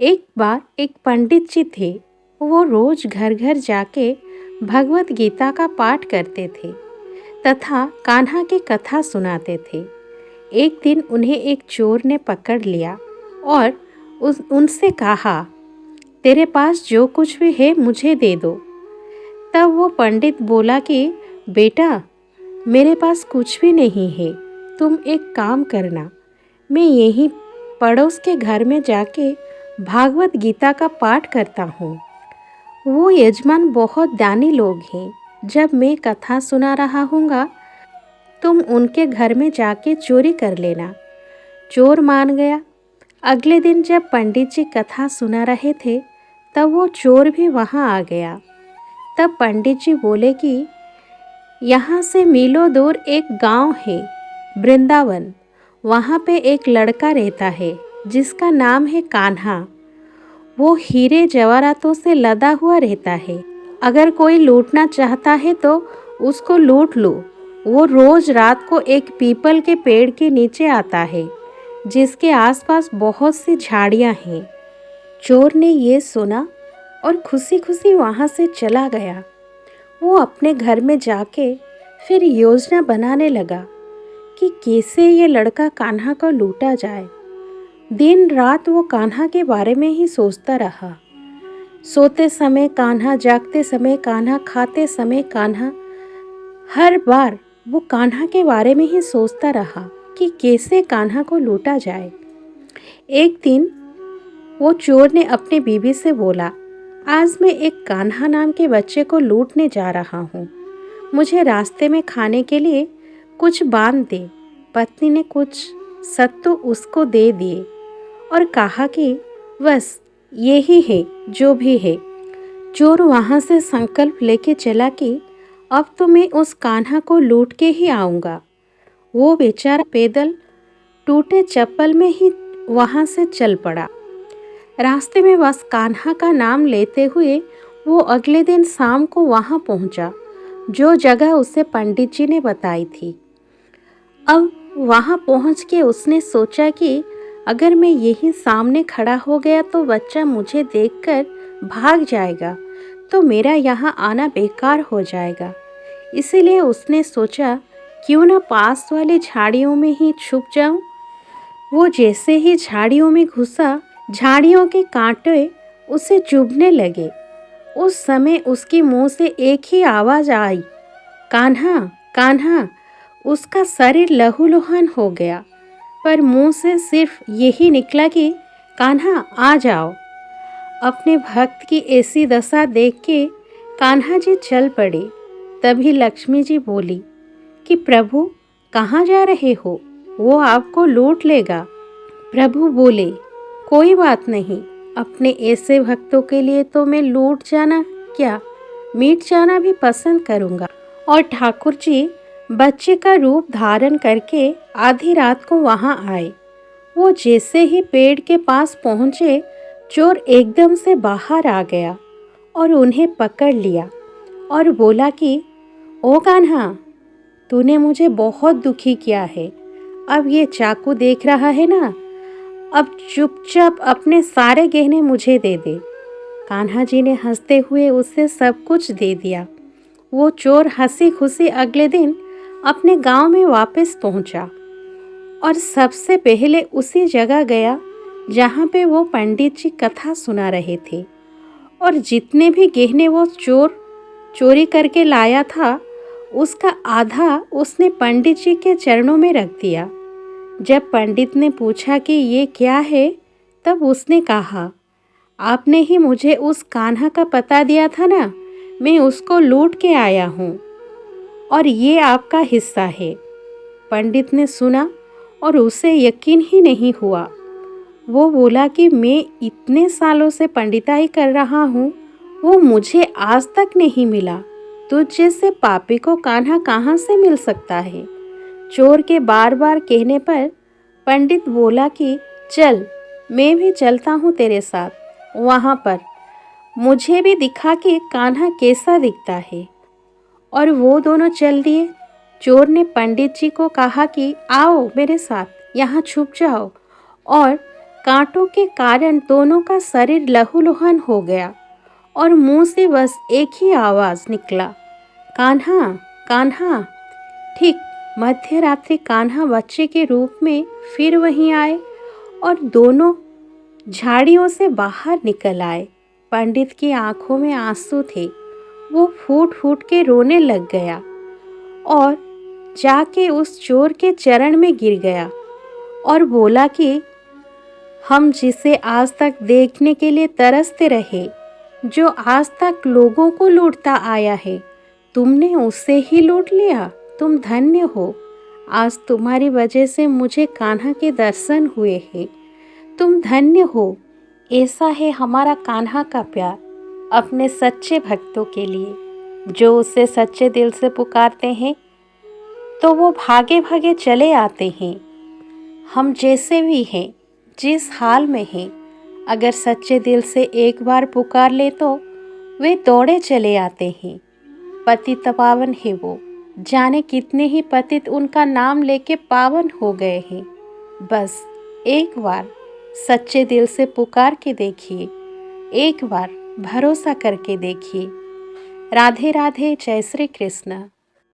एक बार एक पंडित जी थे। वो रोज घर घर जाके भगवत गीता का पाठ करते थे तथा कान्हा की कथा सुनाते थे। एक दिन उन्हें एक चोर ने पकड़ लिया और उनसे कहा, तेरे पास जो कुछ भी है मुझे दे दो। तब वो पंडित बोला कि बेटा, मेरे पास कुछ भी नहीं है। तुम एक काम करना, मैं यहीं पड़ोस के घर में जाके भागवत गीता का पाठ करता हूँ। वो यजमान बहुत दानी लोग हैं। जब मैं कथा सुना रहा हूँगा, तुम उनके घर में जाके चोरी कर लेना। चोर मान गया। अगले दिन जब पंडित जी कथा सुना रहे थे, तब वो चोर भी वहाँ आ गया। तब पंडित जी बोले कि यहाँ से मीलों दूर एक गांव है, वृंदावन। वहाँ पे एक लड़का रहता है जिसका नाम है कान्हा। वो हीरे जवाहरातों से लदा हुआ रहता है। अगर कोई लूटना चाहता है तो उसको लूट लो। वो रोज रात को एक पीपल के पेड़ के नीचे आता है जिसके आसपास बहुत सी झाड़ियाँ हैं। चोर ने ये सुना और खुशी खुशी वहाँ से चला गया। वो अपने घर में जाके फिर योजना बनाने लगा कि कैसे ये लड़का कान्हा को लूटा जाए। दिन रात वो कान्हा के बारे में ही सोचता रहा। सोते समय कान्हा, जागते समय कान्हा, खाते समय कान्हा। हर बार वो कान्हा के बारे में ही सोचता रहा कि कैसे कान्हा को लूटा जाए। एक दिन वो चोर ने अपनी बीवी से बोला, आज मैं एक कान्हा नाम के बच्चे को लूटने जा रहा हूँ। मुझे रास्ते में खाने के लिए कुछ बांध दे। पत्नी ने कुछ सत्तू उसको दे दिए और कहा कि बस यही है जो भी है। चोर वहाँ से संकल्प लेके चला कि अब तो मैं उस कान्हा को लूट के ही आऊँगा। वो बेचारा पैदल टूटे चप्पल में ही वहाँ से चल पड़ा। रास्ते में बस कान्हा का नाम लेते हुए वो अगले दिन शाम को वहाँ पहुँचा जो जगह उसे पंडित जी ने बताई थी। अब वहाँ पहुँच के उसने सोचा कि अगर मैं यहीं सामने खड़ा हो गया तो बच्चा मुझे देखकर भाग जाएगा, तो मेरा यहाँ आना बेकार हो जाएगा। इसीलिए उसने सोचा क्यों ना पास वाली झाड़ियों में ही छुप जाऊं। वो जैसे ही झाड़ियों में घुसा, झाड़ियों के कांटे उसे चुभने लगे। उस समय उसके मुंह से एक ही आवाज़ आई, कान्हा, कान्हा। उसका शरीर लहूलुहान हो गया, पर मुंह से सिर्फ यही निकला कि कान्हा आ जाओ। अपने भक्त की ऐसी दशा देख के कान्हा जी चल पड़े। तभी लक्ष्मी जी बोली कि प्रभु, कहाँ जा रहे हो? वो आपको लूट लेगा। प्रभु बोले, कोई बात नहीं, अपने ऐसे भक्तों के लिए तो मैं लूट जाना क्या, मिट जाना भी पसंद करूँगा। और ठाकुर जी बच्चे का रूप धारण करके आधी रात को वहाँ आए। वो जैसे ही पेड़ के पास पहुँचे, चोर एकदम से बाहर आ गया और उन्हें पकड़ लिया और बोला कि ओ कान्हा, तूने मुझे बहुत दुखी किया है। अब ये चाकू देख रहा है ना, अब चुपचाप अपने सारे गहने मुझे दे दे। कान्हा जी ने हंसते हुए उसे सब कुछ दे दिया। वो चोर हंसी खुशी अगले दिन अपने गांव में वापस पहुंचा और सबसे पहले उसी जगह गया जहां पे वो पंडित जी कथा सुना रहे थे। और जितने भी गहने वो चोर चोरी करके लाया था, उसका आधा उसने पंडित जी के चरणों में रख दिया। जब पंडित ने पूछा कि ये क्या है, तब उसने कहा, आपने ही मुझे उस कान्हा का पता दिया था ना, मैं उसको लूट के आया हूँ और ये आपका हिस्सा है। पंडित ने सुना और उसे यकीन ही नहीं हुआ। वो बोला कि मैं इतने सालों से पंडिताई कर रहा हूँ, वो मुझे आज तक नहीं मिला। तुझ जैसे पापी को कान्हा कहाँ से मिल सकता है? चोर के बार बार कहने पर पंडित बोला कि चल, मैं भी चलता हूँ तेरे साथ वहाँ पर। मुझे भी दिखा कि कान्हा कैसा दिखता है। और वो दोनों चल दिए। चोर ने पंडित जी को कहा कि आओ मेरे साथ, यहाँ छुप जाओ और कांटों के कारण दोनों का शरीर लहूलुहान हो गया और मुंह से बस एक ही आवाज़ निकला, कान्हा, कान्हा। ठीक मध्य रात्रि कान्हा बच्चे के रूप में फिर वहीं आए और दोनों झाड़ियों से बाहर निकल आए। पंडित की आंखों में आंसू थे। वो फूट फूट के रोने लग गया और जाके उस चोर के चरण में गिर गया और बोला कि हम जिसे आज तक देखने के लिए तरसते रहे, जो आज तक लोगों को लूटता आया है, तुमने उससे ही लूट लिया। तुम धन्य हो। आज तुम्हारी वजह से मुझे कान्हा के दर्शन हुए हैं। तुम धन्य हो। ऐसा है हमारा कान्हा का प्यार अपने सच्चे भक्तों के लिए, जो उसे सच्चे दिल से पुकारते हैं तो वो भागे भागे चले आते हैं। हम जैसे भी हैं, जिस हाल में हैं, अगर सच्चे दिल से एक बार पुकार ले तो वे दौड़े चले आते हैं। पतित पावन है वो, जाने कितने ही पतित उनका नाम लेके पावन हो गए हैं। बस एक बार सच्चे दिल से पुकार के देखिए, एक बार भरोसा करके देखिए। राधे राधे, जय श्री कृष्ण।